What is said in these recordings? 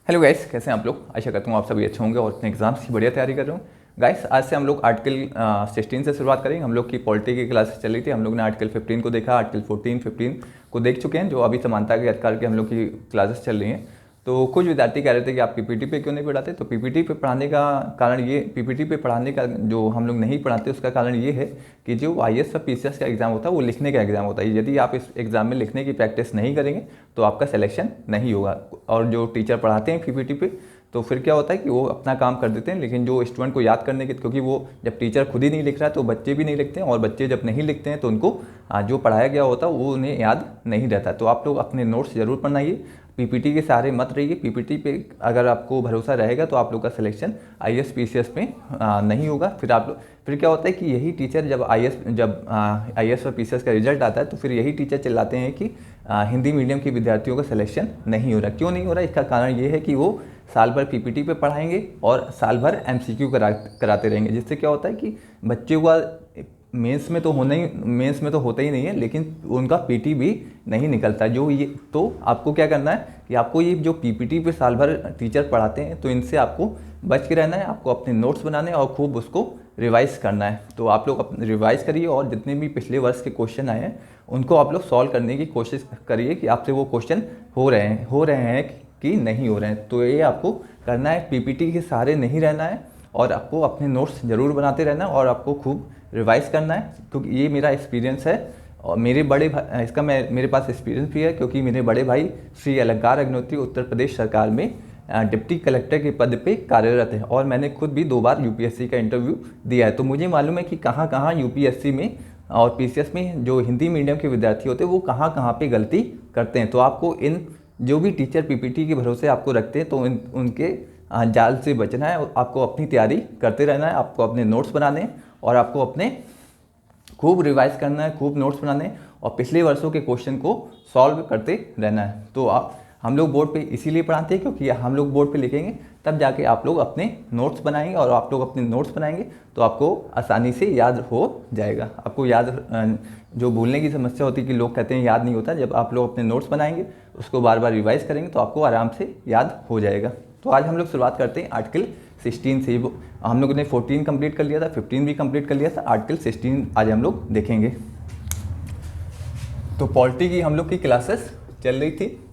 Hello guys, कैसे हैं आप लोग। आशा करता हूँ आप सभी अच्छे होंगे और अपने एग्जाम्स की बढ़िया तैयारी कर रहे हो। गाइस, आज से हम लोग आर्टिकल 16 से शुरुआत करेंगे। हम लोग की पॉलिटी की क्लासेस चल रही थी। हम लोग ने आर्टिकल 15 को देखा, आर्टिकल 14, 15 को देख चुके हैं, जो अभी समानता के अधिकार की हम लोग की क्लासेस चल रही हैं। तो कुछ विद्यार्थी कह रहे थे कि आप पीपीटी पे क्यों नहीं पढ़ाते। तो पीपीटी पे पढ़ाने का कारण ये, पीपीटी पे पढ़ाने का जो हम लोग नहीं पढ़ाते उसका कारण ये है कि जो आईएएस और पीसीएस का एग्ज़ाम होता है वो लिखने का एग्ज़ाम होता है। यदि आप इस एग्ज़ाम में लिखने की प्रैक्टिस नहीं करेंगे तो आपका सिलेक्शन नहीं होगा। और जो टीचर पढ़ाते हैं पीपीटी पे तो फिर क्या होता है कि वो अपना काम कर देते हैं, लेकिन जो स्टूडेंट को याद करने के, क्योंकि वो जब टीचर खुद ही नहीं लिख रहा है तो बच्चे भी नहीं लिखते हैं, और बच्चे जब नहीं लिखते हैं तो उनको जो पढ़ाया गया होता है वो उन्हें याद नहीं रहता। तो आप लोग अपने नोट्स ज़रूर बनाइए, पीपीटी के सहारे मत रहिए। पीपीटी पे अगर आपको भरोसा रहेगा तो आप लोग का सिलेक्शन आईएएस पीसीएस में नहीं होगा। फिर क्या होता है कि यही टीचर जब आईएएस और पीसीएस का रिजल्ट आता है तो फिर यही टीचर चिल्लाते हैं कि हिंदी मीडियम के विद्यार्थियों का सिलेक्शन नहीं हो रहा। क्यों नहीं हो रहा? इसका कारण ये है कि वो साल भर पीपीटी पे पढ़ाएंगे और साल भर एमसीक्यू कराते रहेंगे, जिससे क्या होता है कि बच्चों का मेंस में तो होता ही नहीं है, लेकिन उनका पीटी भी नहीं निकलता। जो ये तो आपको क्या करना है कि आपको ये जो पीपीटी पे साल भर टीचर पढ़ाते हैं तो इनसे आपको बच के रहना है। आपको अपने नोट्स बनाने और खूब उसको रिवाइज करना है। तो आप लोग रिवाइज करिए और जितने भी पिछले वर्ष के क्वेश्चन आए हैं उनको आप लोग सॉल्व करने की कोशिश करिए कि आपसे वो क्वेश्चन हो रहे हैं कि नहीं हो रहे हैं। तो ये आपको करना है, पीपीटी के सहारे नहीं रहना है और आपको अपने नोट्स ज़रूर बनाते रहना है और आपको खूब रिवाइज करना है। क्योंकि ये मेरा एक्सपीरियंस है और मेरे पास एक्सपीरियंस भी है, क्योंकि मेरे बड़े भाई श्री अलंकार अग्निहोत्री उत्तर प्रदेश सरकार में डिप्टी कलेक्टर के पद पे कार्यरत है और मैंने खुद भी 2 बार यूपीएससी का इंटरव्यू दिया है। तो मुझे मालूम है कि कहाँ कहाँ यूपीएससी में और पीसीएस में जो हिंदी मीडियम के विद्यार्थी होते हैं वो कहाँ कहाँ पे गलती करते हैं। तो आपको इन जो भी टीचर पीपीटी के भरोसे आपको रखते हैं तो उनके जाल से बचना है। आपको अपनी तैयारी करते रहना है, आपको अपने नोट्स बनाने हैं और आपको अपने खूब रिवाइज करना है, खूब नोट्स बनाने हैं और पिछले वर्षों के क्वेश्चन को सॉल्व करते रहना है। तो हम लोग बोर्ड पे इसीलिए पढ़ाते हैं क्योंकि हम लोग बोर्ड पे लिखेंगे तब जाके आप लोग अपने नोट्स बनाएंगे और आप लोग अपने नोट्स बनाएंगे तो आपको आसानी से याद हो जाएगा। आपको जो भूलने की समस्या होती है कि लोग कहते हैं याद नहीं होता, जब आप लोग अपने नोट्स बनाएंगे उसको बार बार रिवाइज करेंगे तो आपको आराम से याद हो जाएगा। तो आज हम लोग शुरुआत करते हैं आर्टिकल 16 से। हम लोग ने 14 कंप्लीट कर लिया था, 15 भी कंप्लीट कर लिया था, आर्टिकल 16 आज हम लोग देखेंगे। तो पॉलिटी की हम लोग की क्लासेस चल रही थी।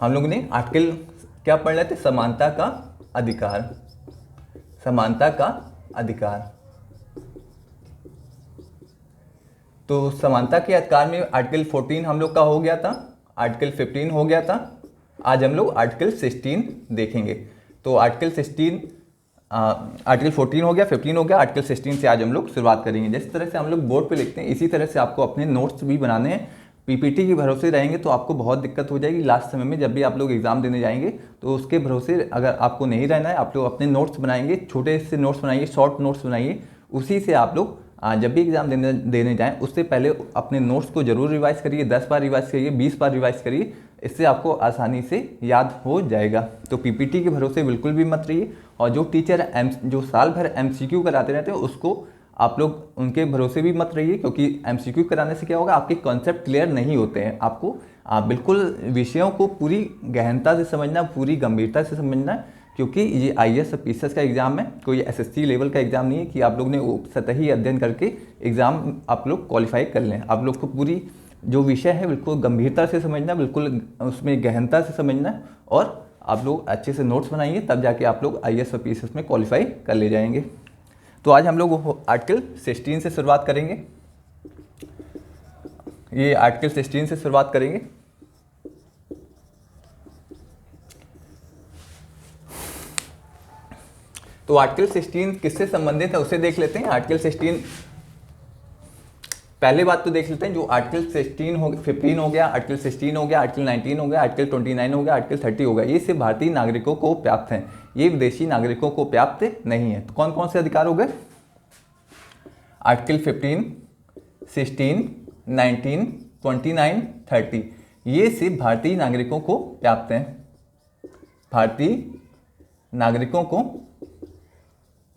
हम लोग ने आर्टिकल क्या पढ़ रहे थे? समानता का अधिकार। समानता का अधिकार। तो समानता के अधिकार में आर्टिकल 14 हम लोग का हो गया था, आर्टिकल 15 हो गया था। आज हम लोग आर्टिकल 16 देखेंगे। तो आर्टिकल 14 हो गया, 15 हो गया, आर्टिकल 16 से आज हम लोग शुरुआत करेंगे। जिस तरह से हम लोग बोर्ड पे लिखते हैं इसी तरह से आपको अपने नोट्स भी बनाने हैं। पीपीटी के भरोसे रहेंगे तो आपको बहुत दिक्कत हो जाएगी लास्ट समय में, जब भी आप लोग एग्जाम देने जाएंगे तो उसके भरोसे अगर आपको नहीं रहना है, आप लोग अपने नोट्स बनाएंगे, छोटे से नोट्स बनाइए, शॉर्ट नोट्स बनाइए। उसी से आप लोग जब भी एग्जाम देने जाएं उससे पहले अपने नोट्स को जरूर रिवाइज करिए। 10 बार रिवाइज करिए, 20 बार रिवाइज करिए, इससे आपको आसानी से याद हो जाएगा। तो पीपीटी के भरोसे बिल्कुल भी मत रहिए और जो टीचर जो साल भर एमसीक्यू कराते रहते हैं उसको आप लोग उनके भरोसे भी मत रहिए, क्योंकि एमसीक्यू कराने से क्या होगा, आपके कॉन्सेप्ट क्लियर नहीं होते हैं। आपको बिल्कुल विषयों को पूरी गहनता से समझना, पूरी गंभीरता से समझना है, क्योंकि ये आईएएस और पीसीएस का एग्जाम है, कोई एसएससी लेवल का एग्जाम नहीं है कि आप लोग ने सतही अध्ययन करके एग्जाम आप लोग क्वालिफाई कर लें। आप लोग को पूरी जो विषय है बिल्कुल गंभीरता से समझना, बिल्कुल उसमें गहनता से समझना है और आप लोग अच्छे से नोट्स बनाइए, तब जाके आप लोग आईएएस और पीसीएस में क्वालिफाई कर ले जाएंगे। तो आज हम लोग आर्टिकल 16 से शुरुआत करेंगे। ये आर्टिकल 16 से शुरुआत करेंगे। तो आर्टिकल 16 किससे संबंधित है उसे देख लेते हैं। आर्टिकल 16 पहले बात तो देख लेते हैं, जो आर्टिकल 15 हो गया, आर्टिकल 16 हो गया, आर्टिकल 19 हो गया, आर्टिकल 29 हो गया, आर्टिकल 30 हो गया। ये सिर्फ भारतीय नागरिकों को प्राप्त हैं, ये विदेशी नागरिकों को प्राप्त नहीं है। तो कौन कौन से अधिकार हो गए? आर्टिकल 15, 16, 19, 29, 30 ये सिर्फ भारतीय नागरिकों को प्राप्त हैं, भारतीय नागरिकों को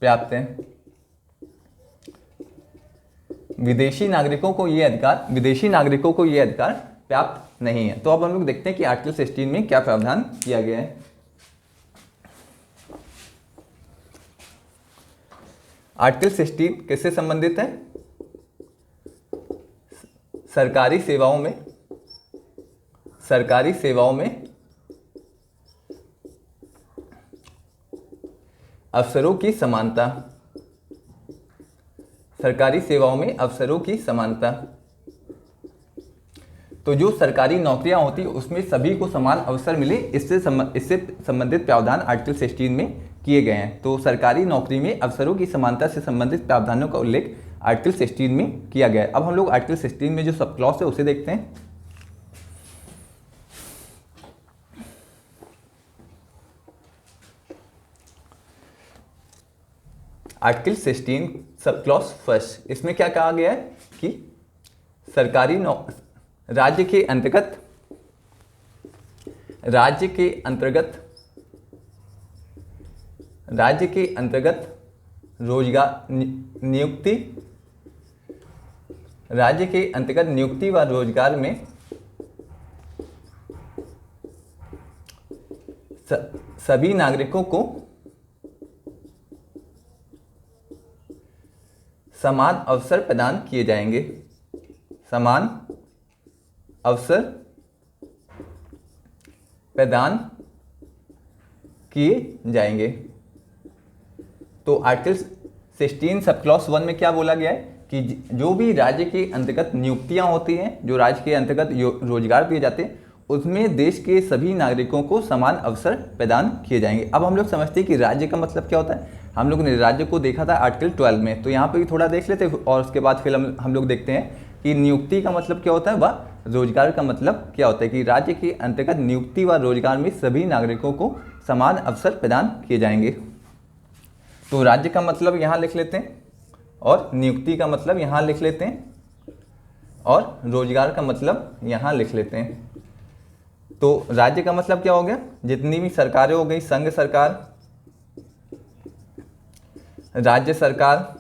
प्राप्त हैं। विदेशी नागरिकों को ये अधिकार प्राप्त नहीं है। तो अब हम लोग देखते हैं कि आर्टिकल 16 में क्या प्रावधान किया गया है। आर्टिकल 16 किससे संबंधित है? सरकारी सेवाओं में अवसरों की समानता, सरकारी सेवाओं में अवसरों की समानता। तो जो सरकारी नौकरियां होती है उसमें सभी को समान अवसर मिले, इससे संबंधित प्रावधान आर्टिकल 16 में किए गए हैं। तो सरकारी नौकरी में अवसरों की समानता से संबंधित प्रावधानों का उल्लेख आर्टिकल 16 में किया गया है। अब हम लोग आर्टिकल 16 में जो सब क्लॉज है उसे देखते हैं। आर्टिकल 16 सब क्लॉज फर्स्ट, इसमें क्या कहा गया है कि राज्य के अंतर्गत रोजगार नियुक्ति, राज्य के अंतर्गत नियुक्ति व रोजगार में सभी नागरिकों को समान अवसर प्रदान किए जाएंगे, समान अवसर प्रदान किए जाएंगे। तो आर्टिकल 16 सब क्लॉज 1 में क्या बोला गया है कि जो भी राज्य के अंतर्गत नियुक्तियां होती हैं, जो राज्य के अंतर्गत रोजगार दिए जाते हैं, उसमें देश के सभी नागरिकों को समान अवसर प्रदान किए जाएंगे। अब हम लोग समझते हैं कि राज्य का मतलब क्या होता है। हम लोग ने राज्य को देखा था आर्टिकल 12 में, तो यहाँ पे भी थोड़ा देख लेते हैं और उसके बाद फिर हम लोग देखते हैं कि नियुक्ति का मतलब क्या होता है व रोजगार का मतलब क्या होता है। कि राज्य के अंतर्गत नियुक्ति व रोजगार में सभी नागरिकों को समान अवसर प्रदान किए जाएंगे। तो राज्य का मतलब यहाँ लिख लेते हैं और नियुक्ति का मतलब यहाँ लिख लेते हैं और रोजगार का मतलब यहाँ लिख लेते हैं। तो राज्य का मतलब क्या हो गया? जितनी भी सरकारें हो गई, संघ सरकार, राज्य सरकार,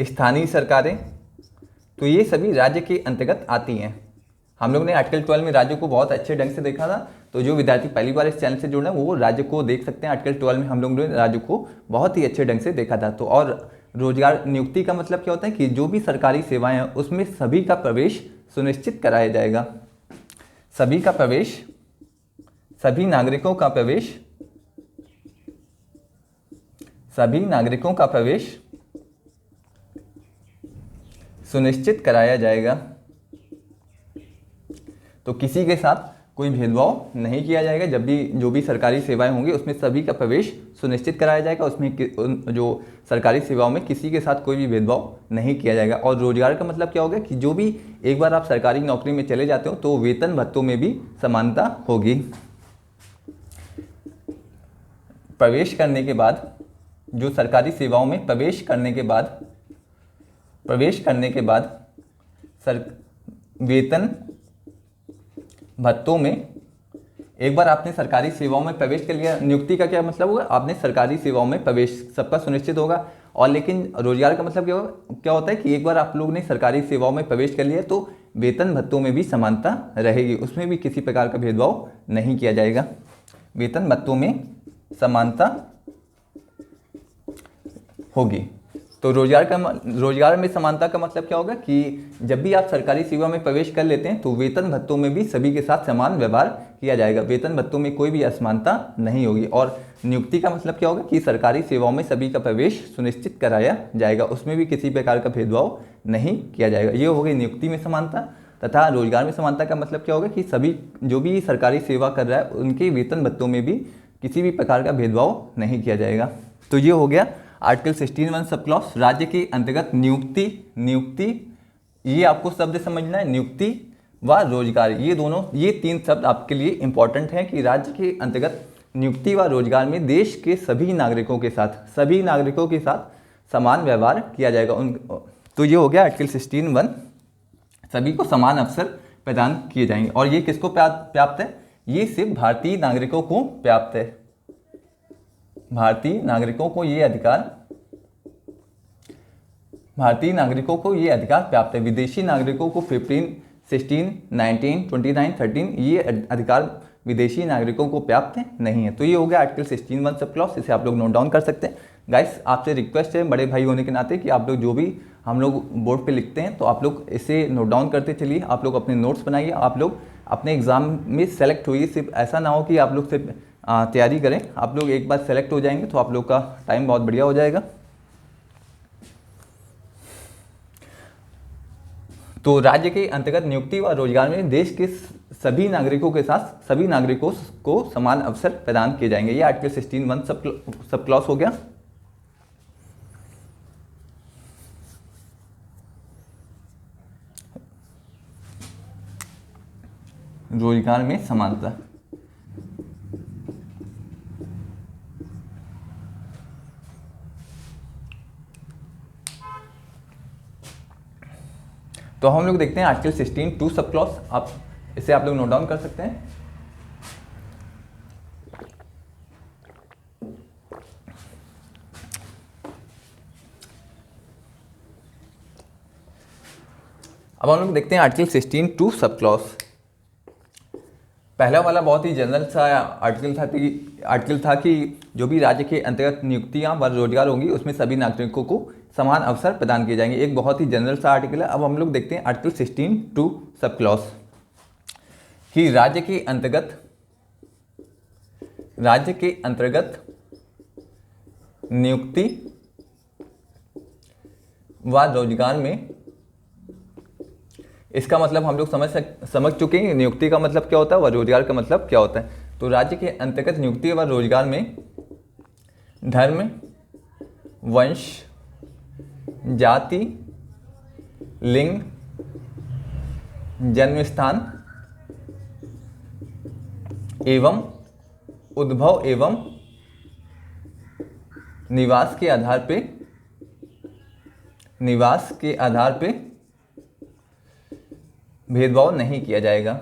स्थानीय सरकारें, तो ये सभी राज्य के अंतर्गत आती हैं। हम लोग ने आर्टिकल 12 में राज्य को बहुत अच्छे ढंग से देखा था। तो जो विद्यार्थी पहली बार इस चैनल से जुड़े हैं वो राज्य को देख सकते हैं। आर्टिकल 12 में हम लोग ने राज्य को बहुत ही अच्छे ढंग से देखा था। तो और रोजगार नियुक्ति का मतलब क्या होता है कि जो भी सरकारी सेवाएं हैं उसमें सभी का प्रवेश सुनिश्चित कराया जाएगा। सभी का प्रवेश, सभी नागरिकों का प्रवेश, सभी नागरिकों का प्रवेश सुनिश्चित कराया जाएगा। तो किसी के साथ कोई भेदभाव नहीं किया जाएगा। जब भी जो भी सरकारी सेवाएं होंगी उसमें सभी का प्रवेश सुनिश्चित कराया जाएगा। उसमें जो सरकारी सेवाओं में किसी के साथ कोई भी भेदभाव नहीं किया जाएगा। और रोजगार का मतलब क्या होगा कि जो भी एक बार आप सरकारी नौकरी में चले जाते हो तो वेतन भत्तों में भी समानता होगी। प्रवेश करने के बाद, जो सरकारी सेवाओं में प्रवेश करने के बाद वेतन भत्तों में, एक बार आपने सरकारी सेवाओं में प्रवेश कर लिया, नियुक्ति का क्या मतलब होगा? आपने सरकारी सेवाओं में प्रवेश सबका सुनिश्चित होगा। और लेकिन रोजगार का मतलब क्या होता है कि एक बार आप लोग ने सरकारी सेवाओं में प्रवेश कर लिया तो वेतन भत्तों में भी समानता रहेगी, उसमें भी किसी प्रकार का भेदभाव नहीं किया जाएगा। वेतन भत्तों में समानता होगी। तो रोजगार में समानता का मतलब क्या होगा कि जब भी आप सरकारी सेवा में प्रवेश कर लेते हैं तो वेतन भत्तों में भी सभी के साथ समान व्यवहार किया जाएगा। वेतन भत्तों में कोई भी असमानता नहीं होगी। और नियुक्ति का मतलब क्या होगा कि सरकारी सेवाओं में सभी का प्रवेश सुनिश्चित कराया जाएगा, उसमें भी किसी प्रकार का भेदभाव नहीं किया जाएगा। ये हो गई नियुक्ति में समानता। तथा रोजगार में समानता का मतलब क्या होगा कि सभी जो भी सरकारी सेवा कर रहा है उनके वेतन भत्तों में भी किसी भी प्रकार का भेदभाव नहीं किया जाएगा। तो ये हो गया आर्टिकल 16(1) सब क्लॉज। राज्य के अंतर्गत नियुक्ति, ये आपको शब्द समझना है, नियुक्ति व रोजगार, ये तीन शब्द आपके लिए इंपॉर्टेंट हैं कि राज्य के अंतर्गत नियुक्ति व रोजगार में देश के सभी नागरिकों के साथ समान व्यवहार किया जाएगा। तो ये हो गया आर्टिकल 16(1), सभी को समान अवसर प्रदान किए जाएंगे। और ये किसको प्राप्त है? ये सिर्फ भारतीय नागरिकों को प्राप्त है। भारतीय नागरिकों को ये अधिकार भारतीय नागरिकों को ये अधिकार प्राप्त है। विदेशी नागरिकों को 15, 16, 19, 29, 13 ये अधिकार विदेशी नागरिकों को प्राप्त नहीं है। तो ये हो गया आर्टिकल 16(1) सब क्लॉज, इसे आप लोग नोट डाउन कर सकते हैं। गाइस आपसे रिक्वेस्ट है बड़े भाई होने के नाते कि आप लोग जो भी हम लोग बोर्ड पे लिखते हैं तो आप लोग इसे नोट डाउन करते चलिए, आप लोग अपने नोट्स बनाइए, आप लोग अपने एग्ज़ाम में सेलेक्ट होइए। सिर्फ ऐसा ना हो कि आप लोग सिर्फ तैयारी करें, आप लोग एक बार सेलेक्ट हो जाएंगे तो आप लोग का टाइम बहुत बढ़िया हो जाएगा। तो राज्य के अंतर्गत नियुक्ति व रोजगार में देश के सभी नागरिकों के साथ सभी नागरिकों को समान अवसर प्रदान किए जाएंगे। ये आर्टिकल 16(1) सब क्लॉज हो गया। रोजगार में समानता, तो हम लोग देखते हैं आर्टिकल 16(2) सब क्लॉज, आप इसे आप लोग नोट डाउन कर सकते हैं। अब हम लोग देखते हैं आर्टिकल 16(2) सब क्लॉज। पहला वाला बहुत ही जनरल सा आर्टिकल था कि जो भी राज्य के अंतर्गत नियुक्तियां व रोजगार होंगी उसमें सभी नागरिकों को समान अवसर प्रदान किए जाएंगे। एक बहुत ही जनरल सा आर्टिकल है। अब हम लोग देखते हैं आर्टिकल 16(2) सब क्लॉज कि राज्य के अंतर्गत नियुक्ति व रोजगार में, इसका मतलब हम लोग समझ चुके हैं नियुक्ति का मतलब क्या होता है व रोजगार का मतलब क्या होता है। तो राज्य के अंतर्गत नियुक्ति व रोजगार में धर्म, वंश, जाति, लिंग, जन्म स्थान एवं उद्भव एवं निवास के आधार पे भेदभाव नहीं किया जाएगा।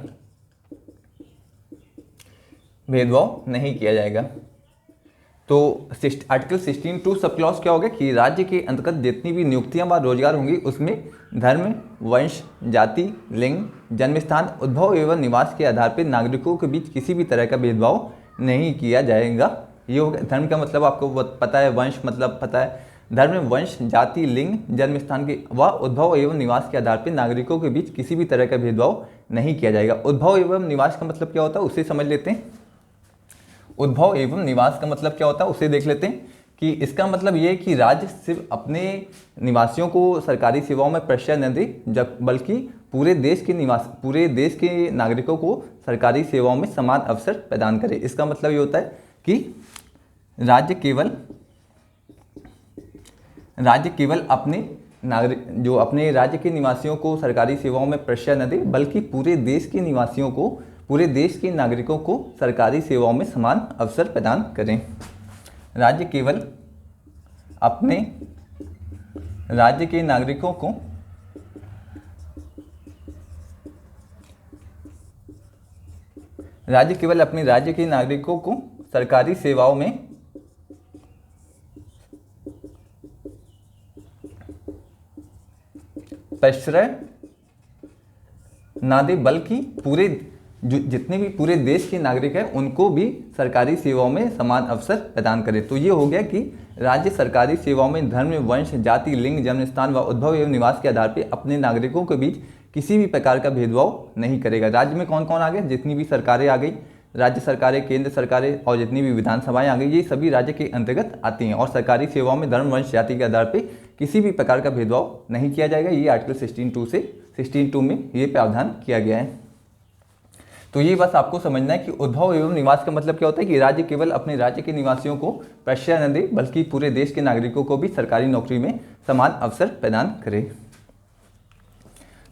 तो आर्टिकल 16(2) सब क्लॉज क्या हो गया कि राज्य के अंतर्गत जितनी भी नियुक्तियां व रोजगार होंगी उसमें धर्म, वंश, जाति, लिंग, जन्म स्थान, उद्भव एवं निवास के आधार पर नागरिकों के बीच किसी भी तरह का भेदभाव नहीं किया जाएगा। ये हो गया। धर्म का मतलब आपको पता है, वंश मतलब पता है। धर्म, वंश, जाति, लिंग, जन्म स्थान के व उद्भव एवं निवास के आधार पर नागरिकों के बीच किसी भी तरह का भेदभाव नहीं किया जाएगा। उद्भव एवं निवास का मतलब क्या होता है उसे समझ लेते हैं। उद्भव एवं निवास का मतलब क्या होता है उसे देख लेते हैं कि इसका मतलब ये है कि राज्य सिर्फ अपने निवासियों को सरकारी सेवाओं में प्रश्रय न दे, बल्कि पूरे देश के नागरिकों को सरकारी सेवाओं में समान अवसर प्रदान करे। इसका मतलब ये होता है कि राज्य केवल अपने राज्य के निवासियों को सरकारी सेवाओं में प्रश्रय न दे, बल्कि पूरे देश के नागरिकों को सरकारी सेवाओं में समान अवसर प्रदान करें। राज्य केवल अपने राज्य के नागरिकों को सरकारी सेवाओं में प्रश्रय ना दे, बल्कि जितने भी पूरे देश के नागरिक हैं उनको भी सरकारी सेवाओं में समान अवसर प्रदान करे। तो ये हो गया कि राज्य सरकारी सेवाओं में धर्म, वंश, जाति, लिंग, जन्म स्थान व उद्भव एवं निवास के आधार पर अपने नागरिकों के बीच किसी भी प्रकार का भेदभाव नहीं करेगा। राज्य में कौन कौन आ गए, जितनी भी सरकारें आ गई, राज्य सरकारें, केंद्र सरकारें और जितनी भी विधानसभाएं आ गई, ये सभी राज्य के अंतर्गत आती हैं और सरकारी सेवाओं में धर्म, वंश, जाति के आधार पर किसी भी प्रकार का भेदभाव नहीं किया जाएगा। ये आर्टिकल 16(2) में ये प्रावधान किया गया है। तो ये बस आपको समझना है कि उद्भव एवं निवास का मतलब क्या होता है कि राज्य केवल अपने राज्य के निवासियों को प्रश्रय न दे, बल्कि पूरे देश के नागरिकों को भी सरकारी नौकरी में समान अवसर प्रदान करे।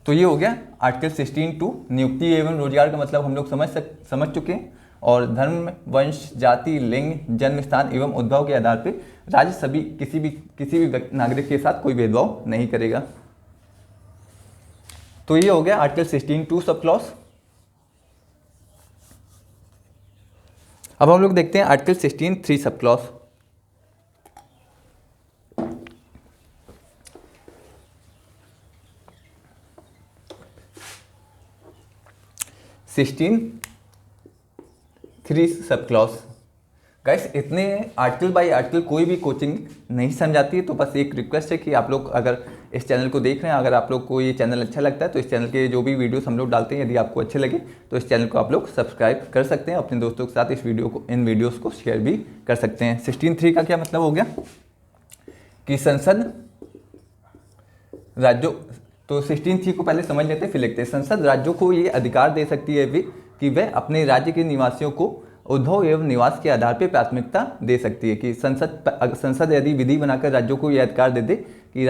तो ये हो गया आर्टिकल 16(2). नियुक्ति एवं रोजगार का मतलब हम लोग समझ चुके हैं। और धर्म, वंश, जाति, लिंग, जन्म स्थान एवं उद्भव के आधार पर राज्य किसी भी नागरिक के साथ कोई भेदभाव नहीं करेगा। तो ये हो गया आर्टिकल 16(2) सब क्लॉज। अब हम लोग देखते हैं article 16(3) sub clause. 16(3) sub clause. Guys इतने आर्टिकल बाय आर्टिकल कोई भी कोचिंग नहीं समझाती है, तो बस एक रिक्वेस्ट है कि आप लोग अगर इस चैनल को देख रहे हैं, अगर आप लोग को ये चैनल अच्छा लगता है तो इस चैनल के जो भी वीडियोस हम लोग डालते हैं, यदि आपको अच्छे लगे तो इस चैनल को आप लोग सब्सक्राइब कर सकते हैं, अपने दोस्तों के साथ इन वीडियोस को शेयर भी कर सकते हैं। 16(3) का क्या मतलब हो गया कि संसद राज्यों, तो 16(3) को पहले समझ लेते हैं फिर लिखते हैं। संसद राज्यों को ये अधिकार दे सकती है कि वह अपने राज्य के निवासियों को उद्भव एवं निवास के आधार पर प्राथमिकता दे सकती है। कि संसद यदि विधि बनाकर राज्यों को यह अधिकार दे दे कि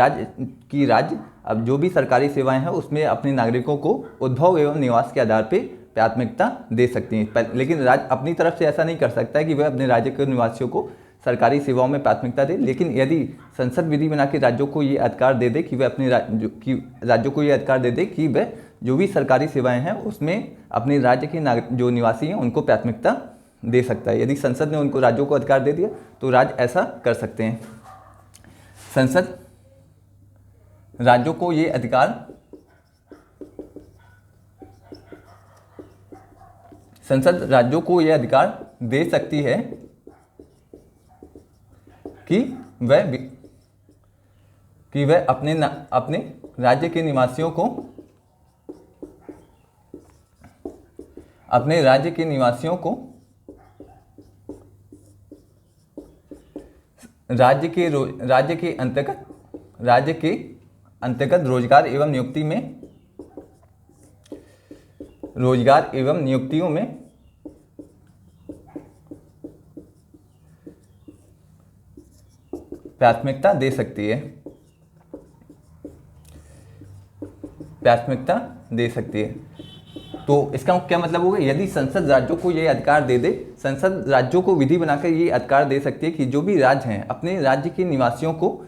राज्य अब जो भी सरकारी सेवाएं हैं उसमें अपने नागरिकों को उद्भव एवं निवास के आधार पर प्राथमिकता दे सकती हैं। लेकिन राज्य अपनी तरफ से ऐसा नहीं कर सकता है कि वह अपने राज्य के निवासियों को सरकारी सेवाओं में प्राथमिकता दे। लेकिन यदि संसद विधि बना के राज्यों को ये अधिकार दे दे कि वह अपने राज्यों को ये अधिकार दे दे कि वह जो भी सरकारी सेवाएं हैं उसमें अपने राज्य के जो निवासी हैं उनको प्राथमिकता दे सकता है। यदि संसद ने उनको राज्यों को अधिकार दे दिया तो राज्य ऐसा कर सकते हैं। संसद राज्यों को ये अधिकार दे सकती है कि वह अपने राज्य के निवासियों को राज्य के अंतर्गत रोजगार एवं नियुक्तियों में प्राथमिकता दे सकती है। तो इसका क्या मतलब होगा, यदि संसद राज्यों को ये अधिकार दे दे, संसद राज्यों को विधि बनाकर ये अधिकार दे सकती है कि जो भी राज्य हैं अपने राज्य के निवासियों को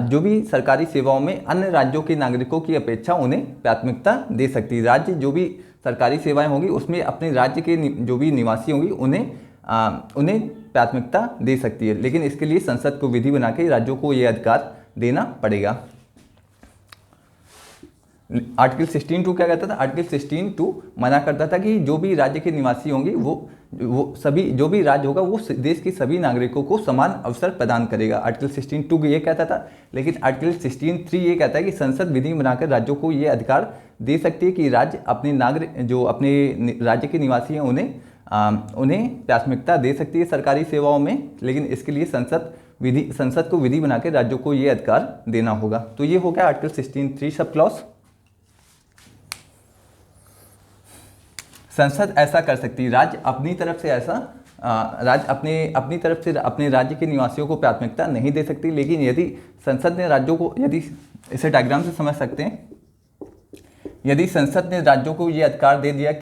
जो भी सरकारी सेवाओं में अन्य राज्यों के नागरिकों की अपेक्षा उन्हें प्राथमिकता दे सकती है। राज्य जो भी सरकारी सेवाएं होंगी उसमें अपने राज्य के जो भी निवासी होंगी उन्हें प्राथमिकता दे सकती है। लेकिन इसके लिए संसद को विधि बना के राज्यों को ये अधिकार देना पड़ेगा। आर्टिकल 16(2) क्या कहता था? आर्टिकल 16(2) मना करता था कि जो भी राज्य के निवासी होंगे वो सभी, जो भी राज्य होगा वो देश के सभी नागरिकों को समान अवसर प्रदान करेगा। आर्टिकल 16(2) ये कहता था। लेकिन आर्टिकल 16(3) ये कहता है कि संसद विधि बनाकर राज्यों को ये अधिकार दे सकती है कि राज्य अपने राज्य के निवासी हैं उन्हें प्राथमिकता दे सकती है सरकारी सेवाओं में। लेकिन इसके लिए संसद को विधि बनाकर राज्यों को ये अधिकार देना होगा। तो ये हो गया आर्टिकल 16(3) सब क्लॉज। संसद ऐसा कर सकती है, राज्य अपनी तरफ से अपने राज्य के निवासियों को प्राथमिकता नहीं दे सकती। लेकिन यदि संसद ने राज्यों को, यदि इसे डायग्राम से समझ सकते हैं, यदि संसद ने राज्यों को ये अधिकार दे दिया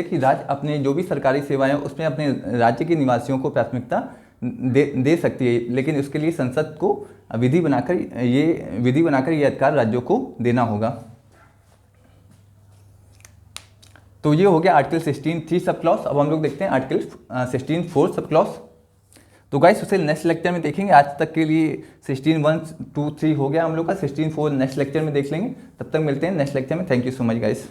कि राज्य अपने जो भी सरकारी सेवाएं हैं उसमें अपने राज्य के निवासियों को प्राथमिकता दे सकती है। लेकिन उसके लिए संसद को विधि बनाकर ये अधिकार राज्यों को देना होगा। तो ये हो गया आर्टिकल 16(3) सब क्लॉज। अब हम लोग देखते हैं आर्टिकल 16(4) सब क्लॉज। तो गाइस उसे नेक्स्ट लेक्चर में देखेंगे। आज तक के लिए 16(1), 2, 3 हो गया हम लोग का। 16(4) नेक्स्ट लेक्चर में देख लेंगे। तब तक मिलते हैं नेक्स्ट लेक्चर में। Thank you so much guys.